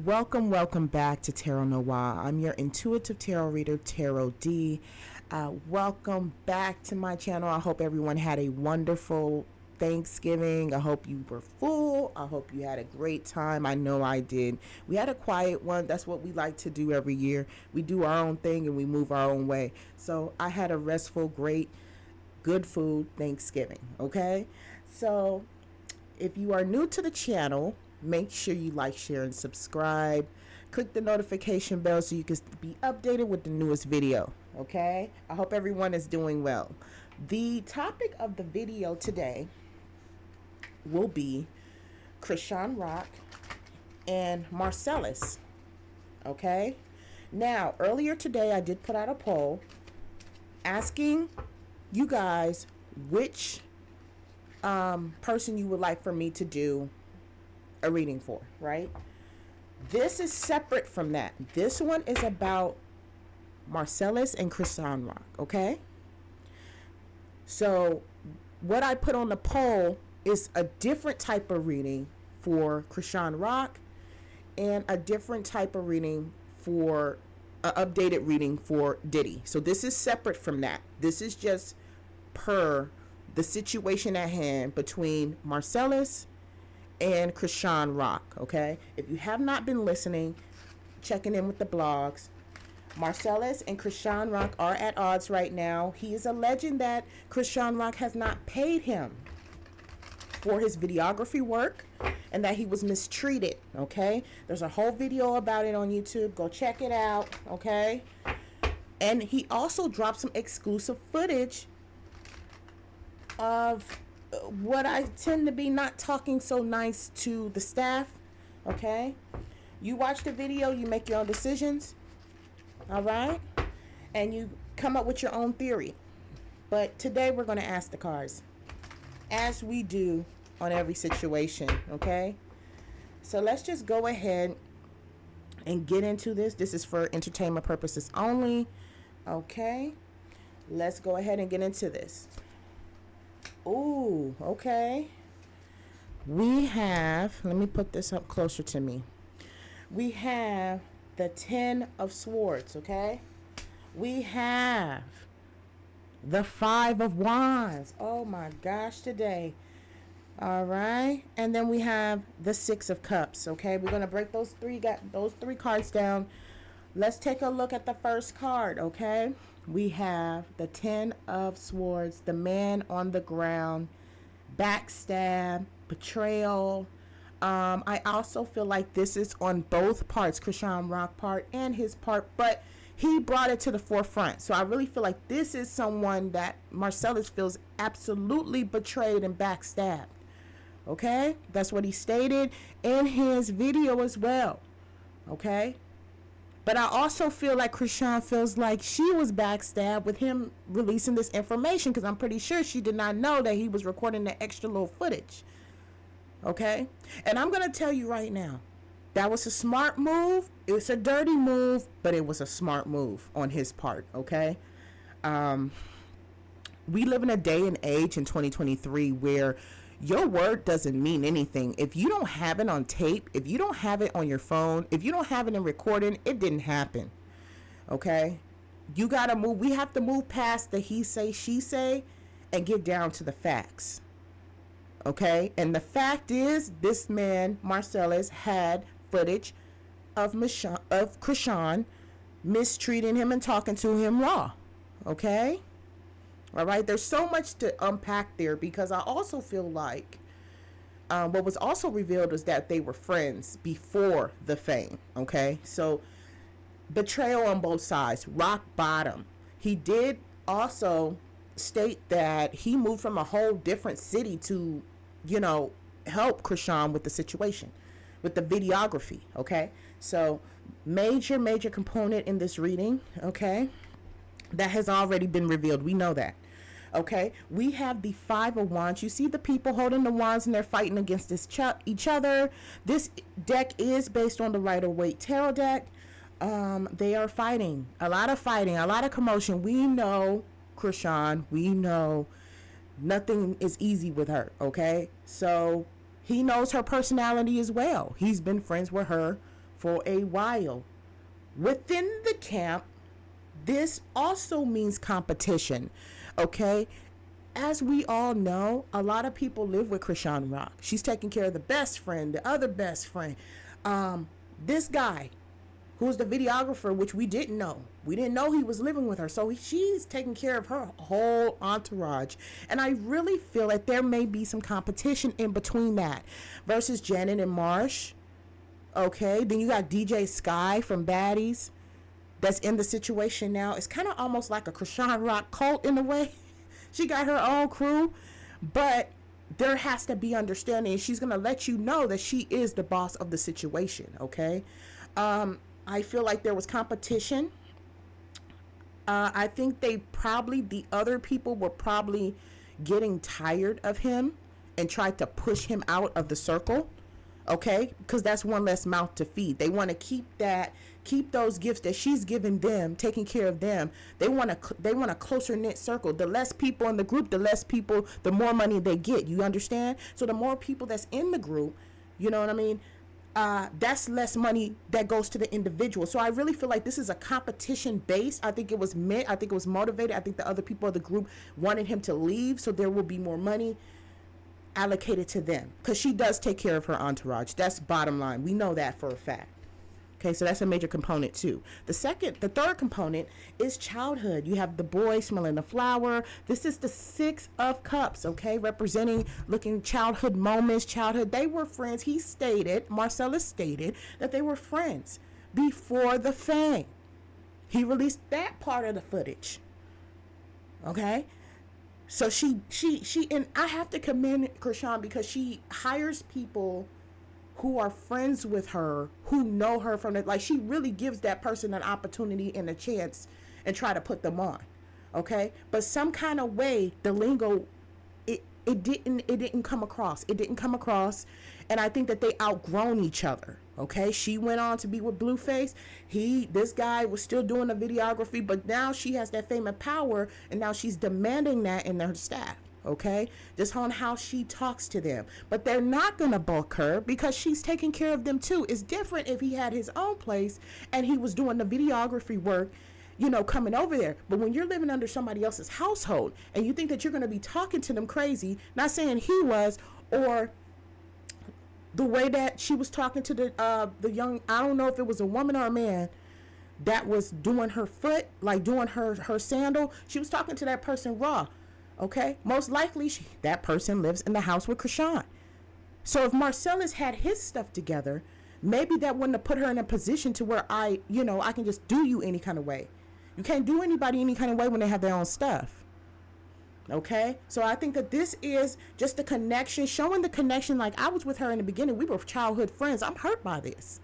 Welcome back to Tarot Noir. I'm your intuitive tarot reader, Tarot D. Welcome back to my channel. I hope everyone had a wonderful Thanksgiving. I hope you were full. I hope you had a great time. I know I did. We had a quiet one. That's what we like to do every year. We do our own thing and we move our own way. So I had a restful, great, good food Thanksgiving. Okay? So if you are new to the channel, make sure you like, share, and subscribe. Click the notification bell so you can be updated with the newest video. Okay? I hope everyone is doing well. The topic of the video today will be Chrisean Rock and Marcellus. Okay? Now, earlier today I did put out a poll asking you guys which person you would like for me to do a reading for, right? This is separate from that. This one is about Marcellus and Chrisean Rock, okay? So what I put on the poll is a different type of reading for Chrisean Rock and a different type of reading for an updated reading for Diddy. So this is separate from that. This is just per the situation at hand between Marcellus and Chrisean Rock, okay? If you have not been listening, checking in with the blogs, Marcellus and Chrisean Rock are at odds right now. He is alleging that Chrisean Rock has not paid him for his videography work and that he was mistreated, okay? There's a whole video about it on YouTube. Go check it out, okay? And he also dropped some exclusive footage of what I tend to be not talking so nice to the staff, okay? You watch the video, you make your own decisions, all right? And you come up with your own theory. But today we're going to ask the cards, as we do on every situation, okay? So let's just go ahead and get into this. This is for entertainment purposes only, okay? Let's go ahead and get into this. Ooh, okay. We have, let me put this up closer to me. We have the 10 of Swords, okay? We have the 5 of Wands. Oh my gosh, today. All right. And then we have the 6 of Cups, okay? We're going to break those three cards down. Let's take a look at the first card, okay? We have the 10 of Swords, the man on the ground, backstab, betrayal. I also feel like this is on both parts, Chrisean Rock part and his part, but he brought it to the forefront. So I really feel like this is someone that Marcellus feels absolutely betrayed and backstabbed. Okay? That's what he stated in his video as well. Okay? But I also feel like Chrisean feels like she was backstabbed with him releasing this information, because I'm pretty sure she did not know that he was recording the extra little footage. Okay? And I'm going to tell you right now, that was a smart move. It's a dirty move, but it was a smart move on his part. Okay? We live in a day and age in 2023 where your word doesn't mean anything. If you don't have it on tape, if you don't have it on your phone, if you don't have it in recording, it didn't happen. Okay? You got to move. We have to move past the he say, she say, and get down to the facts. Okay? And the fact is, this man, Marcellus, had footage of Chrisean mistreating him and talking to him raw. Okay? All right, there's so much to unpack there, because I also feel like what was also revealed was that they were friends before the fame. Okay, so betrayal on both sides, rock bottom. He did also state that he moved from a whole different city to, you know, help Chrisean with the situation, with the videography. Okay, so major component in this reading. Okay. That has already been revealed. We know that. Okay. We have the 5 of Wands. You see the people holding the wands and they're fighting against each other. This deck is based on the Rider-Waite Tarot deck. They are fighting. A lot of commotion. We know Chrisean. We know nothing is easy with her. Okay. So he knows her personality as well. He's been friends with her for a while. Within the camp, this also means competition, okay? As we all know, a lot of people live with Chrisean Rock. She's taking care of the best friend, the other best friend. This guy, who's the videographer, which we didn't know. We didn't know he was living with her. So she's taking care of her whole entourage. And I really feel that there may be some competition in between that versus Janet and Marsh. Okay, then you got DJ Sky from Baddies that's in the situation now. It's kind of almost like a Chrisean Rock cult in a way. She got her own crew, but there has to be understanding. She's going to let you know that she is the boss of the situation, okay? I feel like there was competition. I think the other people were probably getting tired of him and tried to push him out of the circle. Okay, because that's one less mouth to feed. They want to keep those gifts that she's giving them, taking care of them. They want a closer knit circle. The less people in the group, the more money they get. You understand? So the more people that's in the group, you know what I mean? That's less money that goes to the individual. So I really feel like this is a competition based. I think it was meant. I think it was motivated. I think the other people of the group wanted him to leave, so there will be more money allocated to them, because she does take care of her entourage. That's bottom line. We know that for a fact. Okay, so that's a major component too. The third component is childhood. You have the boy smelling the flower. This is the 6 of Cups, okay, representing looking childhood moments, childhood. They were friends. Marcellus stated that they were friends before the fame. He released that part of the footage. Okay. So she and I have to commend Chrisean, because she hires people who are friends with her, who know her from like, she really gives that person an opportunity and a chance and try to put them on. Okay. But some kind of way, the lingo, it didn't come across. It didn't come across. And I think that they outgrown each other. Okay. She went on to be with Blueface. This guy was still doing the videography, but now she has that fame and power, and now she's demanding that in her staff. Okay. Just on how she talks to them, but they're not going to bulk her because she's taking care of them too. It's different if he had his own place and he was doing the videography work, you know, coming over there. But when you're living under somebody else's household and you think that you're going to be talking to them crazy, not saying he was, or the way that she was talking to the young, I don't know if it was a woman or a man that was doing her foot, like doing her sandal. She was talking to that person raw. Okay. Most likely that person lives in the house with Chrisean. So if Marcellus had his stuff together, maybe that wouldn't have put her in a position to where I can just do you any kind of way. You can't do anybody any kind of way when they have their own stuff. Okay. So I think that this is just the connection, showing the connection. Like, I was with her in the beginning. We were childhood friends. I'm hurt by this.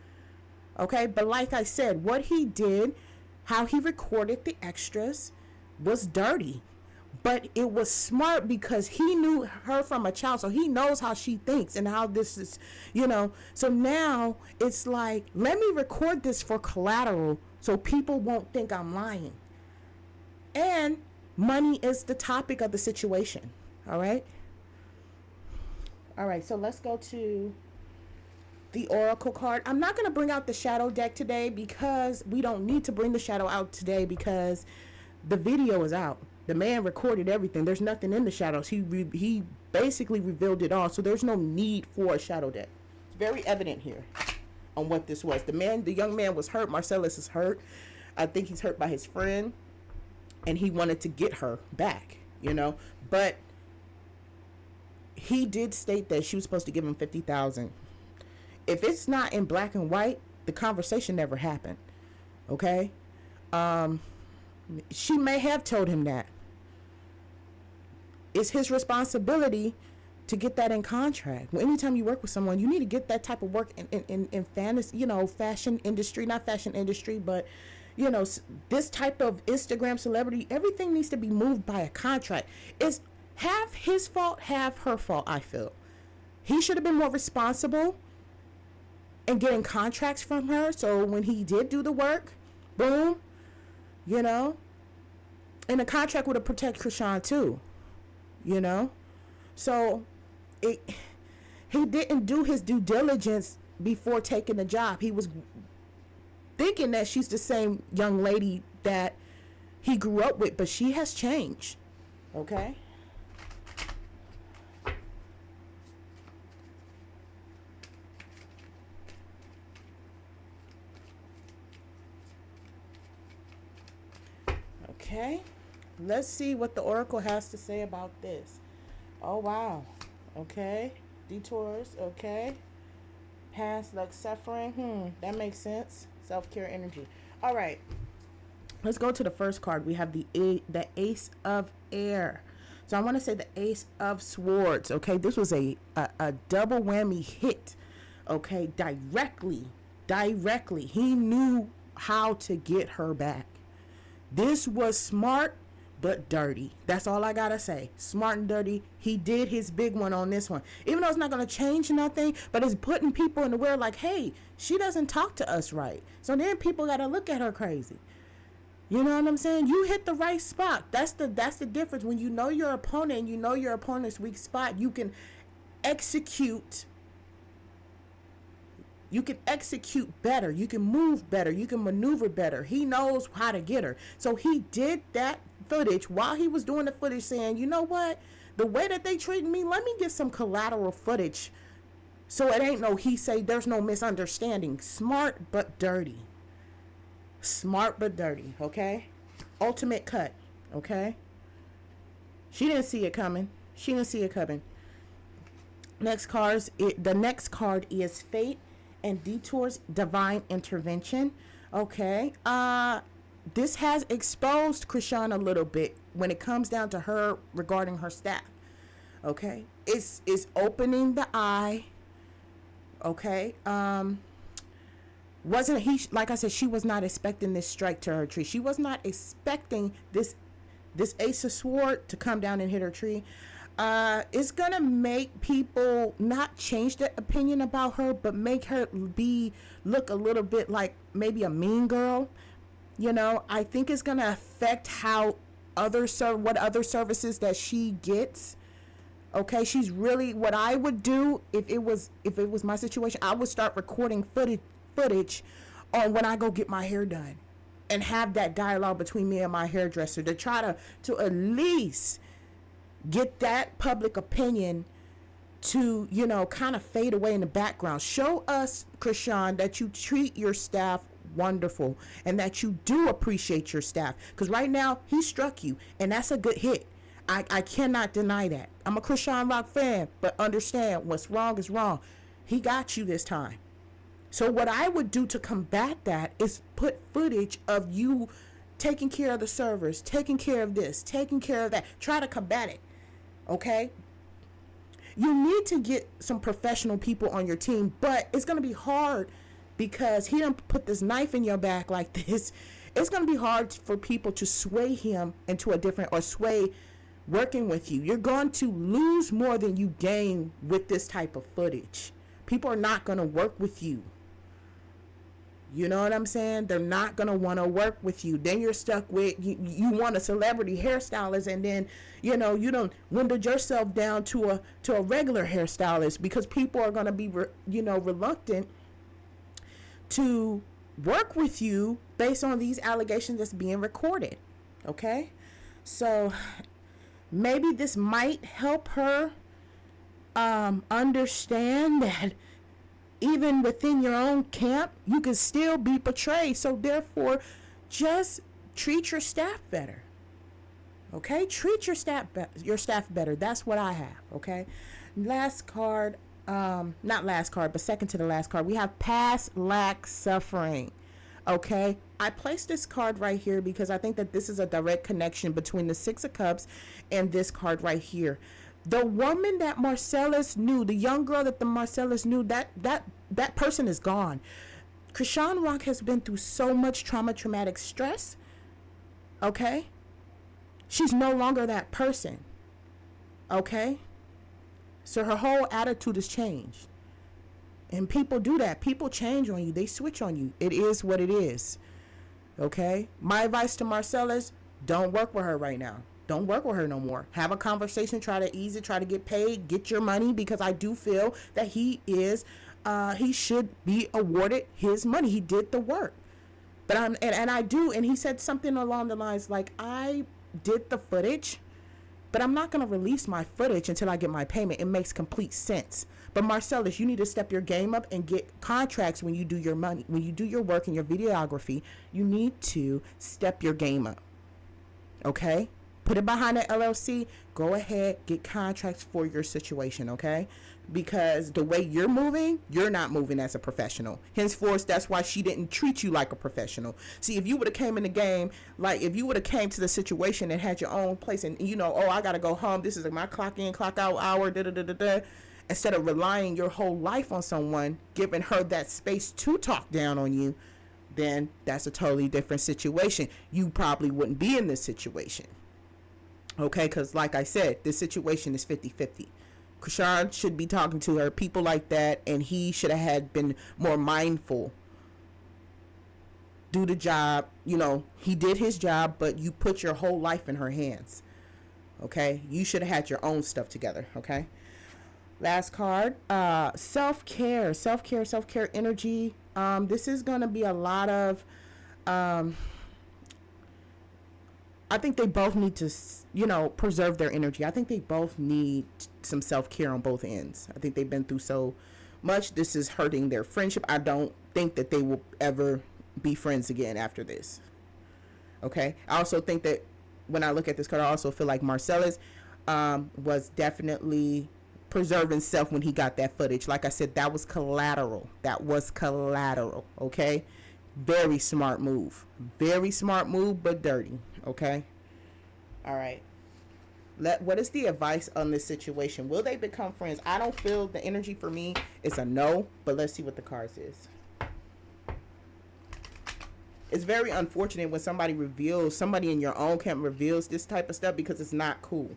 Okay. But like I said, what he did, how he recorded the extras was dirty, but it was smart because he knew her from a child. So he knows how she thinks and how this is, so now it's like, let me record this for collateral so people won't think I'm lying. And money is the topic of the situation. All right. So let's go to the Oracle card. I'm not going to bring out the shadow deck today because we don't need to bring the shadow out today because the video is out. The man recorded everything. There's nothing in the shadows. He basically revealed it all. So there's no need for a shadow deck. It's very evident here on what this was. The young man was hurt. Marcellus is hurt. I think he's hurt by his friend. And he wanted to get her back, But he did state that she was supposed to give him $50,000. If it's not in black and white, the conversation never happened. Okay? She may have told him that. It's his responsibility to get that in contract. Well, anytime you work with someone, you need to get that type of work in fantasy, fashion industry, not fashion industry, but this type of Instagram celebrity, everything needs to be moved by a contract. It's half his fault, half her fault, I feel. He should have been more responsible in getting contracts from her. So when he did do the work, boom, and the contract would have protected Chrisean too, So he didn't do his due diligence before taking the job. He was thinking that she's the same young lady that he grew up with, but she has changed. Okay? Okay? Let's see what the oracle has to say about this. Oh, wow. Okay. Detours. Okay. Past like suffering. That makes sense. Self-care energy. All right. Let's go to the first card. We have the Ace of Air. So I want to say the Ace of Swords. Okay. This was a double whammy hit. Okay. Directly. He knew how to get her back. This was smart but dirty. That's all I gotta say. Smart and dirty. He did his big one on this one. Even though it's not gonna change nothing, but it's putting people in the world like, hey, she doesn't talk to us right. So then people gotta look at her crazy. You know what I'm saying? You hit the right spot. That's the difference. When you know your opponent and you know your opponent's weak spot, you can execute. You can execute better. You can move better. You can maneuver better. He knows how to get her. So he did that footage while he was doing the footage, saying, you know what? The way that they treat me, let me get some collateral footage. So it ain't no he say, there's no misunderstanding. Smart but dirty. Smart but dirty, okay? Ultimate cut, okay? She didn't see it coming. Next cards, the next card is Fate and Detours, Divine Intervention. Okay. This has exposed Chrisean a little bit when it comes down to her regarding her staff. Okay. It's opening the eye. Okay. Wasn't he, like I said, she was not expecting this strike to her tree. She was not expecting this Ace of Sword to come down and hit her tree. It's gonna make people not change their opinion about her, but make her look a little bit like maybe a mean girl. You know, I think it's gonna affect how what other services that she gets. Okay, she's really, what I would do if it was my situation, I would start recording footage on when I go get my hair done, and have that dialogue between me and my hairdresser to try to at least get that public opinion to, you know, kind of fade away in the background. Show us, Chrisean, that you treat your staff wonderful and that you do appreciate your staff. Because right now, he struck you, and that's a good hit. I cannot deny that. I'm a Chrisean Rock fan, but understand what's wrong is wrong. He got you this time. So what I would do to combat that is put footage of you taking care of the servers, taking care of this, taking care of that. Try to combat it. Okay? You need to get some professional people on your team, but it's going to be hard because he done put this knife in your back like this. It's going to be hard for people to sway him into a different, or sway working with you. You're going to lose more than you gain with this type of footage. People are not going to work with you. You know what I'm saying? They're not going to want to work with you. Then you're stuck with, you want a celebrity hairstylist, and then, you know, you don't window yourself down to a regular hairstylist because people are going to be, reluctant to work with you based on these allegations that's being recorded. Okay? So maybe this might help her understand that even within your own camp, you can still be betrayed. So therefore, just treat your staff better. Okay? Treat your staff better. That's what I have. Okay? Last card, not last card, but second to the last card, we have Past Lack Suffering. Okay? I placed this card right here because I think that this is a direct connection between the Six of Cups and this card right here. The woman that Marcellus knew, the young girl that the Marcellus knew, that person is gone. Chrisean Rock has been through so much traumatic stress. Okay? She's no longer that person. Okay? So her whole attitude has changed. And people do that. People change on you. They switch on you. It is what it is. Okay? My advice to Marcellus, don't work with her right now. Don't work with her no more. Have a conversation, try to ease it, try to get paid, get your money, because I do feel that he should be awarded his money. He did the work. But and I do, and he said something along the lines like, I did the footage, but I'm not going to release my footage until I get my payment. It makes complete sense. But Marcellus, you need to step your game up and get contracts when you do your money, when you do your work and your videography. You need to step your game up. Okay? Put it behind an LLC. Go ahead, get contracts for your situation, okay? Because the way you're moving, you're not moving as a professional. Henceforth, that's why she didn't treat you like a professional. See, if you would have came in the game, like if you would have came to the situation and had your own place and, you know, oh, I got to go home. This is my clock in, clock out hour, da-da-da-da-da. Instead of relying your whole life on someone, giving her that space to talk down on you, then that's a totally different situation. You probably wouldn't be in this situation. Okay, because like I said, this situation is 50-50. Chrisean should be talking to her people like that, and he should have had been more mindful. Do the job, you know, he did his job, but you put your whole life in her hands. Okay, you should have had your own stuff together. Okay, last card, self-care energy. This is gonna be a lot of I think they both need to, you know, preserve their energy. I think they both need some self-care on both ends. I think they've been through so much. This is hurting their friendship. I don't think that they will ever be friends again after this. Okay. I also think that when I look at this card, I also feel like Marcellus was definitely preserving self when he got that footage. Like I said, that was collateral. Okay. Very smart move, but dirty. Okay. All right. What is the advice on this situation? Will they become friends? I don't feel the energy for me is a no, but let's see what the cards is. It's very unfortunate when somebody in your own camp reveals this type of stuff, because it's not cool,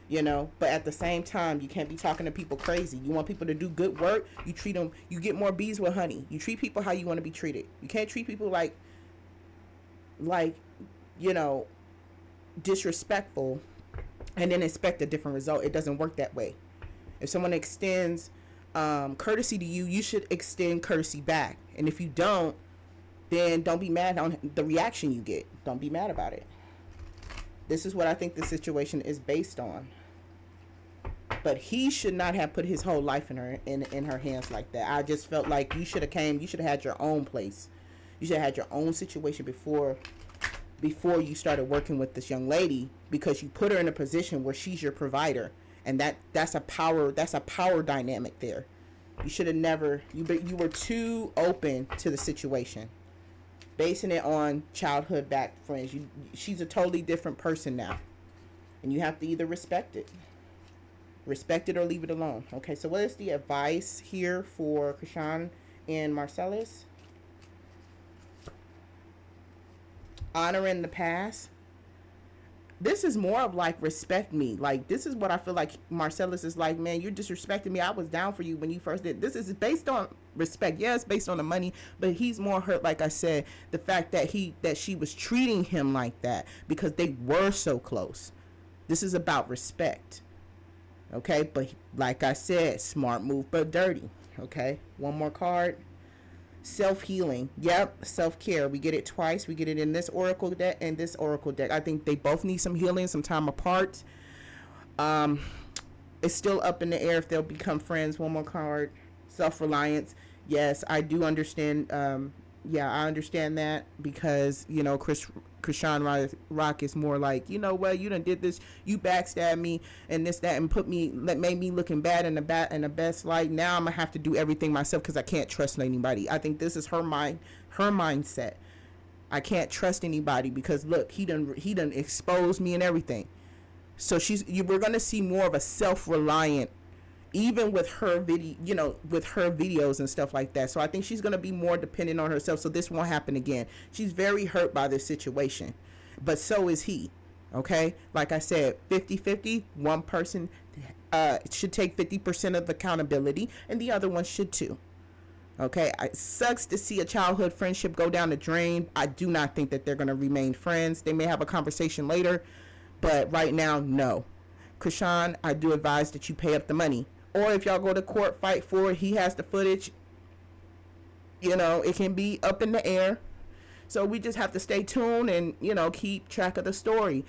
you know. But at the same time, you can't be talking to people crazy. You want people to do good work. You treat them. You get more bees with honey. You treat people how you want to be treated. You can't treat people like, you know, disrespectful and then expect a different result. It doesn't work that way. If someone extends courtesy to you, you should extend courtesy back. And if you don't, then don't be mad on the reaction you get. Don't be mad about it. This is what I think the situation is based on. But he should not have put his whole life in her hands like that. I just felt like you should have had your own place. You should have had your own situation before you started working with this young lady, because you put her in a position where she's your provider, and that's a power dynamic there. You should have never, you were too open to the situation, basing it on childhood back friends. She's a totally different person now, and you have to either respect it or leave it alone. Okay, so what is the advice here for Chrisean and Marcellus? Honoring the past. This is more of like, respect me. Like, this is what I feel like Marcellus is like, man, you're disrespecting me. I was down for you when you first did. This is based on respect. Yeah, it's based on the money, but he's more hurt, like I said, the fact that she was treating him like that because they were so close. This is about respect. Okay, but like I said, smart move but dirty. Okay, one more card. Self-healing. Yep, self-care. We get it twice. We get it in this oracle deck and this oracle deck. I think they both need some healing, some time apart. It's still up in the air if they'll become friends. One more card. Self-reliance. Yes, I do understand. I understand that, because, you know, Chrisean Rock is more like, you know what, you done did this, you backstabbed me and this, that, and made me looking bad in the best light. Now I'm gonna have to do everything myself because I can't trust anybody. I think this is her mindset. I can't trust anybody because look, he done exposed me and everything. So we're gonna see more of a self-reliant, even with her videos and stuff like that. So I think she's going to be more dependent on herself. So this won't happen again. She's very hurt by this situation, but so is he. Okay. Like I said, 50-50, one person should take 50% of accountability and the other one should too. Okay. It sucks to see a childhood friendship go down the drain. I do not think that they're going to remain friends. They may have a conversation later, but right now, no. Chrisean, I do advise that you pay up the money. Or if y'all go to court, fight for it, he has the footage, you know, it can be up in the air. So we just have to stay tuned and, keep track of the story.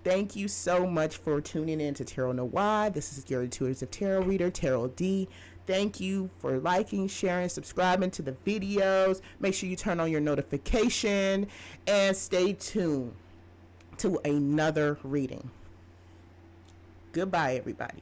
Thank you so much for tuning in to Tarot Know Why. This is your intuitive tarot reader, Tarot D. Thank you for liking, sharing, subscribing to the videos. Make sure you turn on your notification and stay tuned to another reading. Goodbye, everybody.